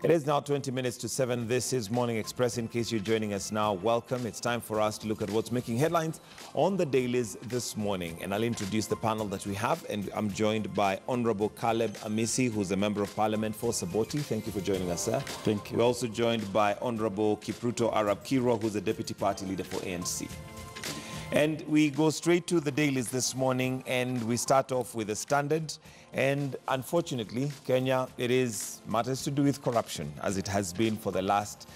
It is now 20 minutes to 7. This is Morning Express. In case you're joining us now, welcome. It's time for us to look at what's making headlines on the dailies this morning. And I'll introduce the panel that we have. And I'm joined by Honorable Caleb Amisi, who's a Member of Parliament for Saboti. Thank you for joining us, sir. Thank you. We're also joined by Honorable Kipruto Arab Kiro, who's the Deputy Party Leader for ANC. And we go straight to the dailies this morning, and we start off with the Standard. And unfortunately, Kenya, it is matters to do with corruption, as it has been for the last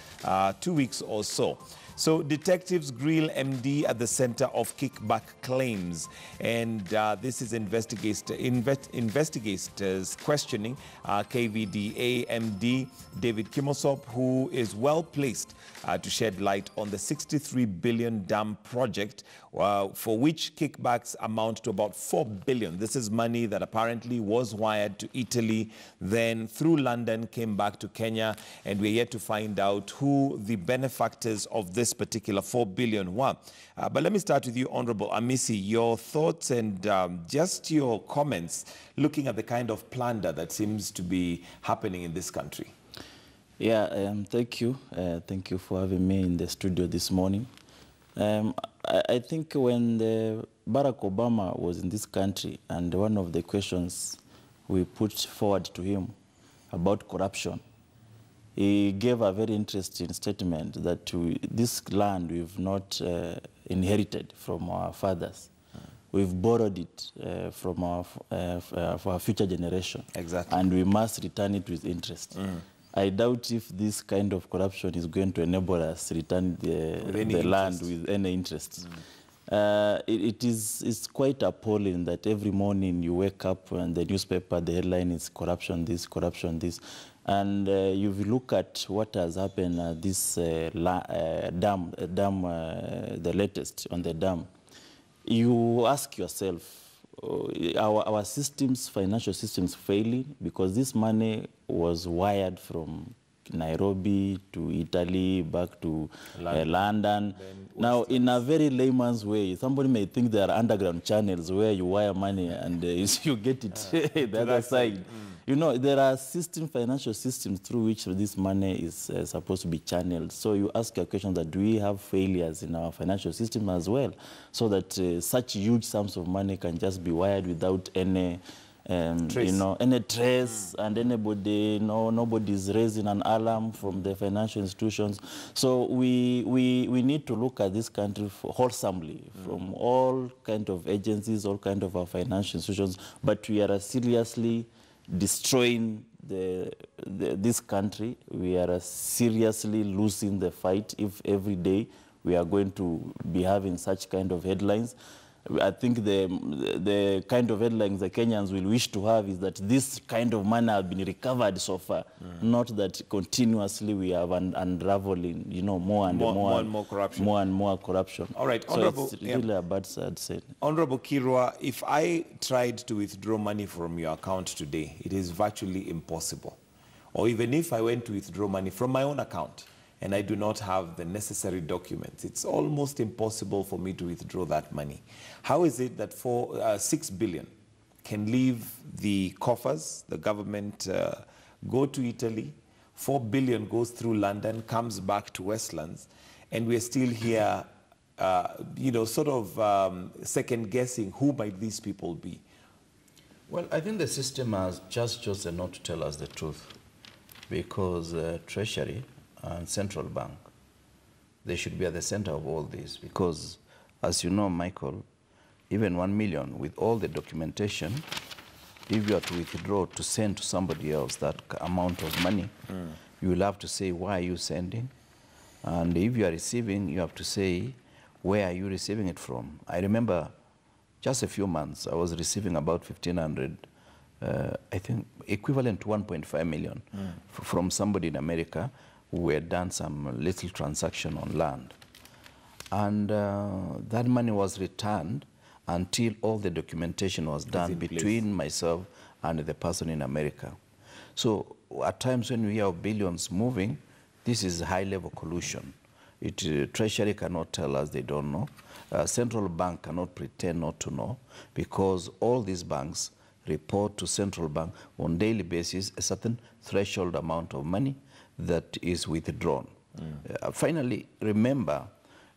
2 weeks or so. So detectives grill MD at the center of kickback claims. And this is investigators questioning KVDA MD David Kimosop, who is well placed to shed light on the 63 billion dam project, for which kickbacks amount to about 4 billion. This is money that apparently was wired to Italy, then through London came back to Kenya, and we're yet to find out who the benefactors of this particular 4 billion were. But let me start with you, Honorable Amisi, your thoughts and just your comments looking at the kind of plunder that seems to be happening in this country. Yeah, thank you. Thank you for having me in the studio this morning. I think when Barack Obama was in this country, and one of the questions we put forward to him about corruption, he gave a very interesting statement that this land we've not inherited from our fathers. We've borrowed it for our future generation. Exactly. And we must return it with interest. I doubt if this kind of corruption is going to enable us to return the land with any interest. It's quite appalling that every morning you wake up and the newspaper, the headline is corruption this, corruption this. And you look at what has happened at this dam, the latest on the dam, you ask yourself, our systems, financial systems failing because this money was wired from Nairobi to Italy, back to London. Now, in a very layman's way, somebody may think there are underground channels where you wire money and you get it the other side. You know, there are financial systems through which this money is supposed to be channeled. So you ask a question that do we have failures in our financial system as well, so that such huge sums of money can just be wired without any any trace, and anybody, nobody is raising an alarm from the financial institutions. So we need to look at this country wholesomely from all kind of agencies, all kind of our financial institutions, but we are seriously destroying this country. We are seriously losing the fight if every day we are going to be having such kind of headlines. I think the kind of headlines the Kenyans will wish to have is that this kind of money has been recovered so far, not that continuously we have unraveling, more and more corruption. More and more corruption. All right, so Honorable, it's really a bad sad scene. Honorable Kirwa, if I tried to withdraw money from your account today, it is virtually impossible. Or even if I went to withdraw money from my own account, and I do not have the necessary documents, it's almost impossible for me to withdraw that money. How is it that 6 billion can leave the coffers, the government, go to Italy, 4 billion goes through London, comes back to Westlands, and we're still here, second guessing who might these people be? Well, I think the system has just chosen not to tell us the truth, because Treasury and Central Bank, they should be at the center of all this, because, as you know, Michael, even 1 million with all the documentation, if you are to withdraw to send to somebody else that amount of money, you will have to say, why are you sending? And if you are receiving, you have to say, where are you receiving it from? I remember just a few months, I was receiving about 1,500, I think equivalent to 1.5 million from somebody in America who had done some little transaction on land. And that money was returned until all the documentation was done between myself and the person in America. So at times when we hear of billions moving, this is high-level collusion. Treasury cannot tell us they don't know. Central Bank cannot pretend not to know, because all these banks report to Central Bank on daily basis a certain threshold amount of money that is withdrawn. Finally, remember,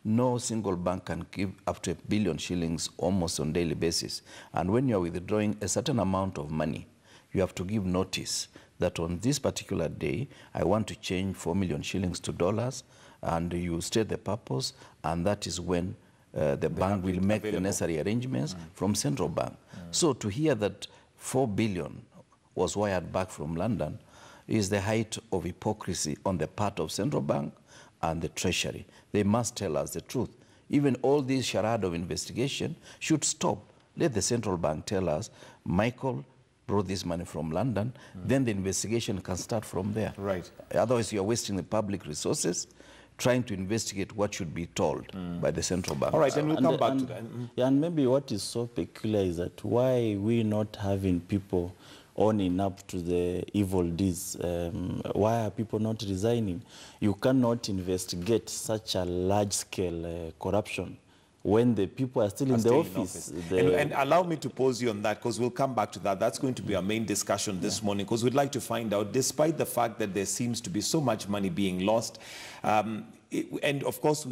no single bank can give up to 1 billion shillings almost on daily basis. And when you are withdrawing a certain amount of money, you have to give notice that on this particular day, I want to change 4 million shillings to dollars, and you state the purpose, and that is when the bank will make the necessary arrangements from central bank. So to hear that 4 billion was wired back from London is the height of hypocrisy on the part of central bank and the treasury. They must tell us the truth. Even all this charade of investigation should stop. Let the central bank tell us, Michael brought this money from London, then the investigation can start from there. Right. Otherwise, you're wasting the public resources trying to investigate what should be told by the central bank. All right, and we'll come back to that. Yeah, and maybe what is so peculiar is that why we not having people owning up to the evil deeds? Why are people not resigning? You cannot investigate such a large-scale corruption when the people are still in the office. And allow me to pose you on that, because we'll come back to that. That's going to be our main discussion this morning, because we'd like to find out, despite the fact that there seems to be so much money being lost, and of course,